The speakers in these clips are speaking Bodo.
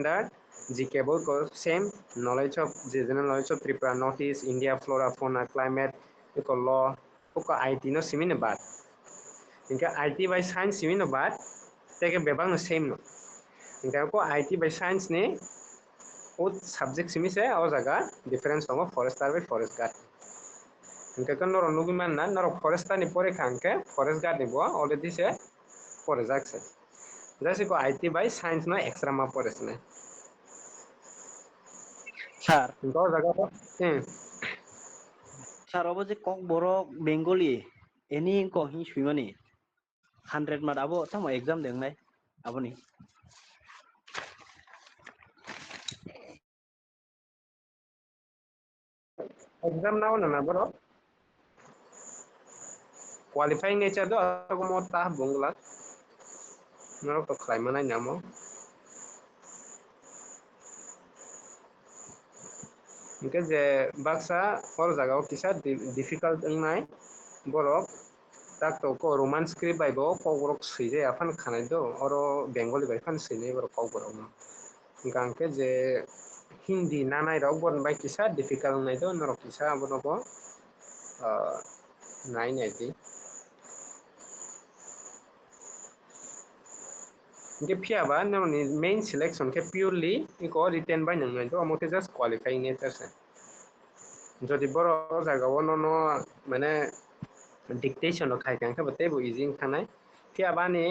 standard GK को same knowledge of general knowledge of Tripura Northeast India flora fauna climate को law को IT no simi bat इनका IT by science simi no bat teke bebang no same no इनका को IT by science ने वो subject simi से और जगह difference होगा forester by forest guard इनका kan noro nugi man na noro forester ni pore kanke forest guard ni bo already se pore jakse jase ko IT by science no extra ma pore sne sir इनका जगह तो স্যার অবশ্যই কক বড় বেঙ্গলি এনি কক হি সুইমানি 100 মার আবো তামো exam দেংনাই আবনি exam na na bro qualifying nature do ko mo ta bungla noro to khlai manai namo इनके जे बाक्सा और जगह किसा difficult ngai borok tak to ko roman script by bo ko borok sije afan khanai do oro bengali by fan sine borok ko borok gangke je hindi nanai rok bon by kisa difficult nai do norok kisa borok nai nai ti इनके फियाबा नोंनि main selection के purely इको written by नोंनि तो अमोते just qualifying nature से যদি বড় জায়গাও ন মানে dictation of khai kan khabate bo easy khanai फियाबा नि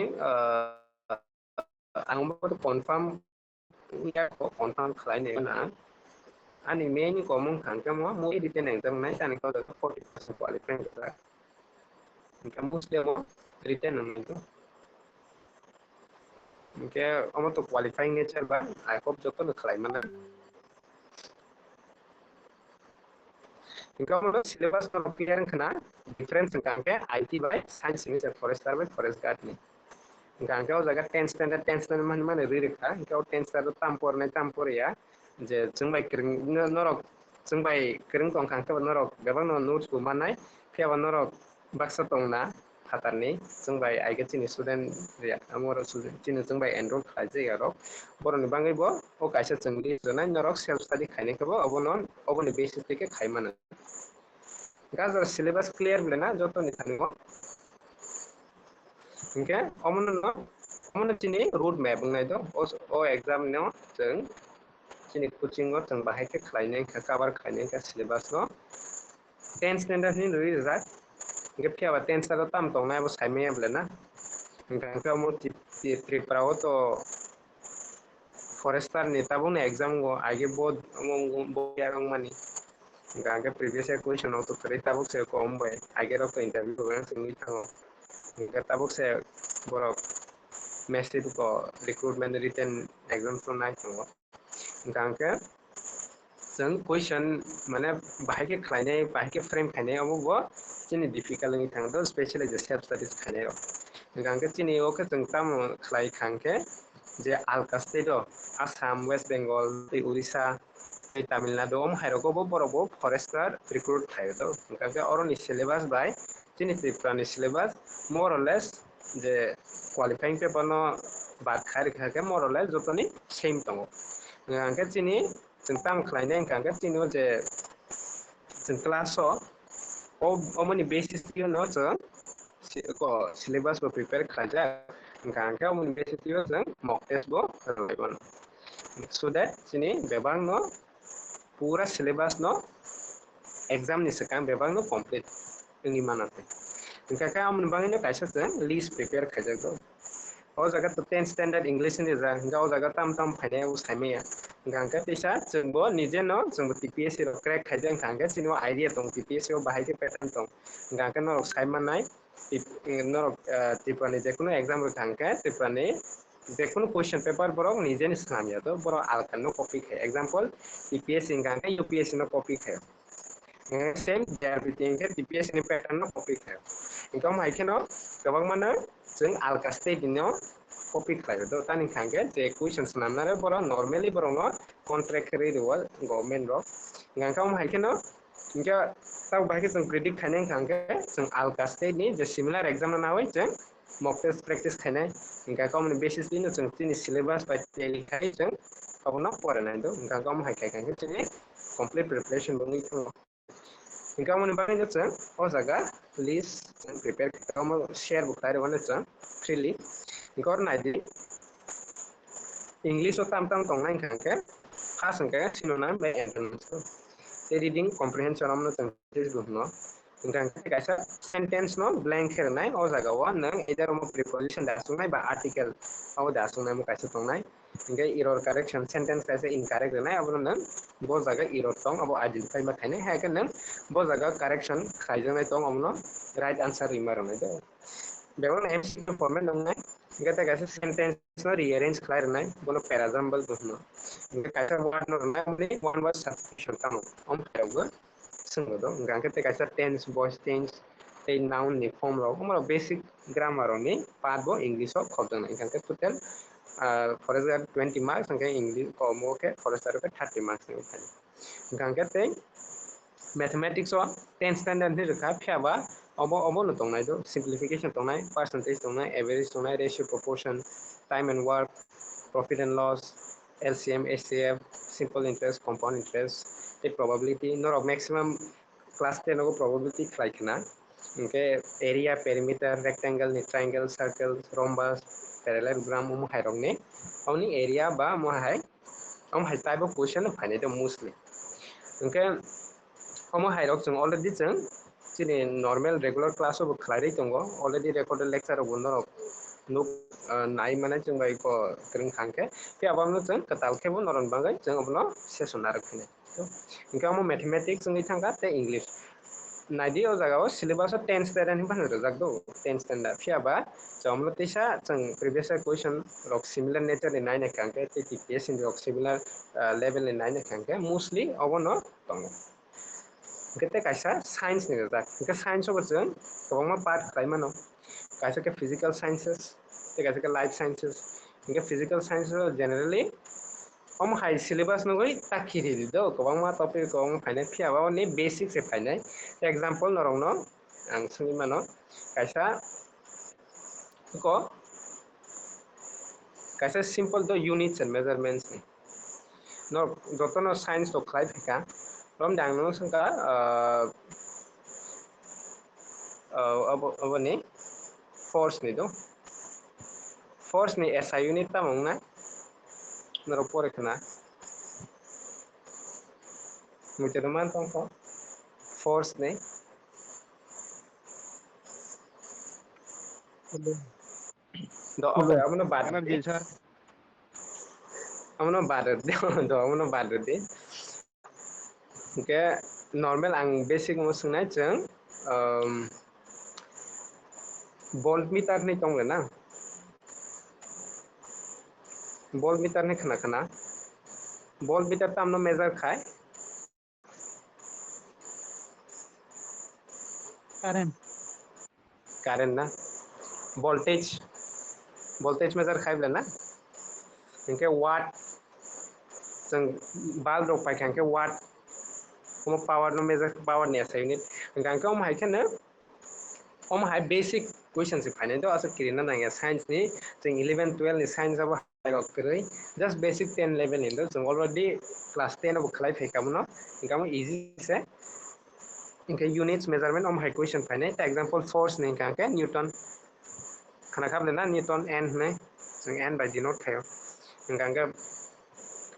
आं बो confirm या को confirm khlai ne na ani main ko mong kan ka mo written exam nai tan ko 40% qualify ka kan muslim written nang to इनके अमो तो qualifying nature ba I hope joto no khlai mana इनका मतलब syllabus no clear khana difference kan ke IT by science ni forester by forest guard ni इनका के जगह 10 standard man ri rekha इनका 10 standard tampor ya je jengbai kring norok jengbai kring tong kan ke norok bebang no notes ko manai phiaba norok baksa tong na khatarni jengbai aige chini student ya amor student chini jengbai enroll khaje aro boroni bangai bo o kaisa jengli jonai norok self study khaine ke bo oboni basis থেকে খাই mana गाजर syllabus clear bile na joto ni thango इनके अमन चिनी road map ngai do o exam no जों चिनी coaching o जों बाहाय के खलायनाय का cover खायनाय का syllabus no 10 standard ni ri जा इनके फियाबा 10 standard tam tong na bo saime bile na इनके mo Tripura o to forester ni tabo na exam go आगे बहुत यारंग मानी गांगे previous year question auto करे तब से कम भाई आगे रो तो इंटरव्यू को गन सिंगी था इनका तब से बड़ा मैसेज को रिक्रूटमेंट रिटन एग्जाम तो नहीं था गांगे जों question माने बाहाय के खायनाय बाहाय के फ्रेम खायनाय अब वो चिनि डिफिकाल्ट नि थांदो स्पेशली जे सेल्फ स्टडीज खायनाय गांगे चिनि ओके जों ताम खाय खांके जे आलका स्टेट आसाम वेस्ट बेंगल उड़ीसा तामिलनाडु हायरको बरबो फरेस्टर रिक्रूट थायो तो गांगे अरनि सिलेबास बाय चिनि त्रिपुरानि सिलेबास मोर और लेस जे क्वालिफाइंग पेपर नो बाद खाय खाके मोर और लेस जतनि सेम दङ गांगे चिनि जों ताम खायनाय गांगे चिनि जे जों क्लास ओ मनि बेसिस नो जों को सिलेबास को प्रिपेयर खाजा गांगे ओ मनि बेसिस जों मॉक टेस्ट बो होबाय so that sini bebang no pura syllabus no exam ni sekam bebang no complete ini mana te इनका का हम बंग ने कैसे से लीस्ट प्रिपेयर खजे तो और जगह तो 10 स्टैंडर्ड इंग्लिश नि जा गाव जगह ताम फाइने उस टाइम या गांका पैसा जोंबो निजे न जोंबो टीपीएससी रो क्रैक खजे गांका सिनो आइडिया दं टीपीएससी रो बाहाय के पैटर्न दं गांका न साइमन नाय न टिपानि जेकुनो एग्जाम रो गांका टिपानि जेकुनो क्वेश्चन पेपर बरक निजे नि सामिया तो बर आलकान नो कॉपी खे example TPSC गांका UPSC know copy खे सेम एवरीथिंग के टीपीएससी नि पैटर्न नो कॉपी खे इनकम हाइकेनो गोबां माने जों आलका स्टेट नो कॉपी खायो तो तानि खांगे जे क्वेश्चंस नामनारे बर नॉर्मली बर नो कॉन्ट्रैक्ट रिन्यूअल गवर्नमेंट रो गांका हाइकेनो इनका ताव बाहाय जों प्रेडिक्ट खाने खांगे जों आलका स्टेट नि जे सिमिलर एग्जाम नावै जों मॉक टेस्ट प्रैक्टिस खाने इनका कॉमन बेसिस नि जों तिनि सिलेबस बाय लिखाय जों abono pore na do ngka gam hai kai kan chini complete preparation bungi thong ngka mo ni bang jo chang o jaga list prepare kamo share bu khai ro chang freely ngor na di English o tam tam tong nai kan ke first ngka synonym by antonyms the reading comprehension amno chang this book no ngka kaisa sentence no blank her nai o jaga wa nang either mo preposition da sungai ba article au da sungai mo kaisa tong nai ngka error correction sentence kaisa incorrect nai abo nang bo jaga error tong abo identify ba thaine ha kan nang bo jaga correction khaijang nai tong amno right answer rimar nai de Bevan MCQ format नंगे इनका तक ऐसे सेंटेंस ना रीअरेंज क्लियर नहीं बोलो पैराग्राम्बल दुखना इनका कैसा वर्ड ना रना हमने वन वर्ड सब्स्टिट्यूशन तामो हम क्या संग दो इनका तक ऐसा टेंस वॉइस टेंस ते नाउन नि फॉर्म रो हमारा बेसिक ग्रामर नि पार्ट बो इंग्लिश ऑफ खोदना इनका टोटल फॉर एग्जांपल 20 मार्क्स इनका English form K for example 30 marks इनका ते मैथमेटिक्स और 10 स्टैंडर्ड नि रखा फियाबा अब no tongnai do simplification tongnai percentage tongnai average tongnai ratio proportion time and work profit and loss LCM HCF simple interest compound interest the probability nor of maximum class 10 of probability like na okay area perimeter rectangle ni triangle circle rhombus parallelogram mo hai rong ne only area ba mo hai type of question phane do mostly okay omo hai rok jeng already jeng chini normal regular class of khlai tongo already recorded lecture of no nuk nai mane jeng bai ko kring khangke te abam no jeng katal ke bon noron bangai jeng abno session ar khine inka mo mathematics jeng thanga te english naidi o jaga o syllabus 10 standard hin ban rojak do 10 standard fiaba jamlo tisa jeng previous year question rok similar nature ni nai na khangke te TPS in rok similar level ni nai na khangke mostly obono tongo kita kaisa science ni rojak kita science o jeng kobangma part khlai mano kaisa ke physical sciences te kaisa ke life sciences inga physical sciences generally om hai syllabus no goi takhiri di do kobangma topic kobang phainai phiaba ni basic se phainai example norong no ang sungui mano kaisa ko kaisa simple do units and measurements ni no jotono science to khlai thika rom dang no sungka abo ni force ni do force ni SI unit tamong na naro pore kana muteman tong ko force ni do okay amno bad Energy, sir. amno bad do amno bad de okay normal ang basic mo sungnai jeng voltmeter ni tong le na voltmeter ni khana khana voltmeter tamno measure khai Current. current na voltage measure khai le na इनके watt जों bulb rok pai kan ke watt como power no measure power ni SI unit gan ke om hai ke na om hai basic question se phane do asa kirina na science ni जों 11 12 ni science aba rok krei just basic 10 level in do जों already class 10 abo khlai phai kamono ingamo easy se inke units measurement om hai question phane ta example force ni kan ke newton khana khab le na newton n ne जों n by denote khayo ingkan ke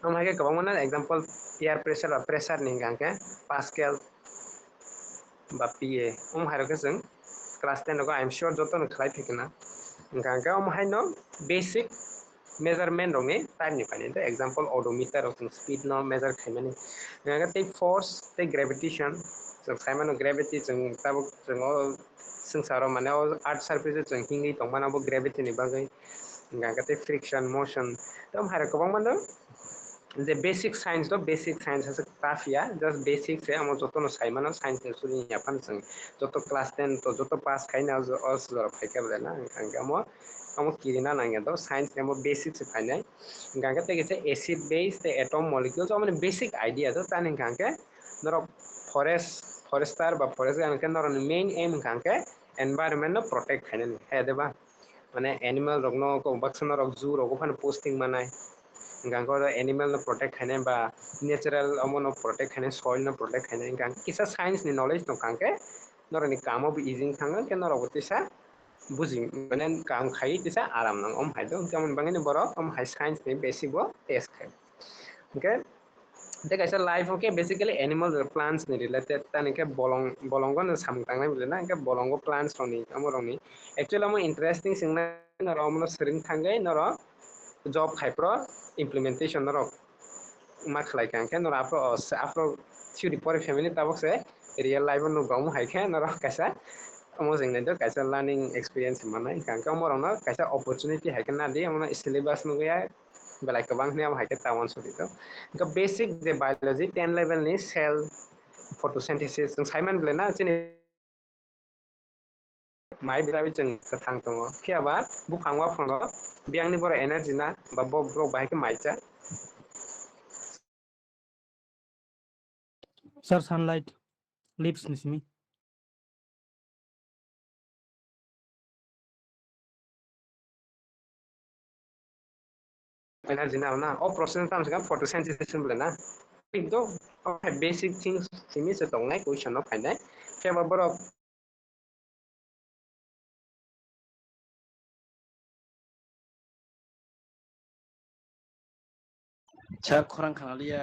om hai ke kabang mana example air pressure or pressure ni kan ke pascal ba PA om hai ke जों class 10 ko I am sure joto no khlai thikna ingkan ke om hai no basic measurement rong ni time ni pani example odometer of speed no measure khaimani ingkan ke force te gravitation जों khaimano gravity जों tabuk जों sengsaro mane earth surface जों hingi tongmana bo gravity ni bagai ingkan ke friction motion tom hai kabang mana যে বেসিক সায়েন্স তো বেসিক সায়েন্স আছে কাফিয়া জাস্ট বেসিক সে আমার যত নো সাইমানো সায়েন্স এর সুরি ইয়াপান সং যত ক্লাস 10 তো যত পাস খাইনা অস ফাইকা বলে না আঙ্কে আমো কিরিনা নাঙ্গে তো সায়েন্স এমো বেসিক সে ফাইনাই গাঙ্গে তে গেছে অ্যাসিড বেস তে অ্যাটম মলিকিউলস মানে বেসিক আইডিয়া তো তানি গাঙ্গে ধরো ফরেস্টার বা ফরেস্ট গাঙ্গে ধরো মেইন এম গাঙ্গে এনवायरमेंट नो प्रोटेक्ट खाइने हे देबा माने एनिमल रगनो को बक्सन रग जू रगो फान पोस्टिंग मानाय गांको एनिमल no protect खाने बा natural अमो no protect खाने soil no protect खाने गांग किसा science नि knowledge no कांके नोर नि कामो भी easy थांगो के नोर गतिसा बुझि माने काम खाई तिसा आराम नंग ओम हाइदो केमन बांगे नि बरो ओम हाई science नि basic वो test खाय ओके ते कैसा life okay basically animal plants नि रिलेटेड ताने के बोलोंगो न सामतांनाय बिलेना के बोलोंगो प्लांट्स रनि अमरनि एक्चुअली मो इंटरेस्टिंग सिंगना नरो अमनो सरिं थांगै नरो जॉब खायप्रो इम्प्लीमेंटेशन नरो मा खलायखां के नरो आफ्रो थियोरी पर फैमिली ताबक से रियल लाइफ नो गावम हायखे नरो कैसा अमो जोंने तो कैसा लर्निंग एक्सपीरियंस माने कांका मरनो कैसा अपॉर्चुनिटी हायके ना दि अमनो सिलेबस नो गया बेलाय गोबां ने am हायके टाउन सलितो का बेसिक जे बायोलॉजी 10 लेवल नि सेल फोटोसिंथेसिस जों साइमन ब्लेना जेने माइ बिराबि जों थांग दङ खियाबा बुखांवा फंग बियांनि बर एनार्जी ना बा ब्रो बाहायके माइचा Sir, sunlight leaves me. Energy ना ना ओ प्रोसेस ताम सगा फोटोसिंथेसिस ब्लेना किंतु बेसिक थिंग्स सिमी से दंनाय क्वेश्चन ऑफ फाइनाय खियाबा बर सा खरां खानालिया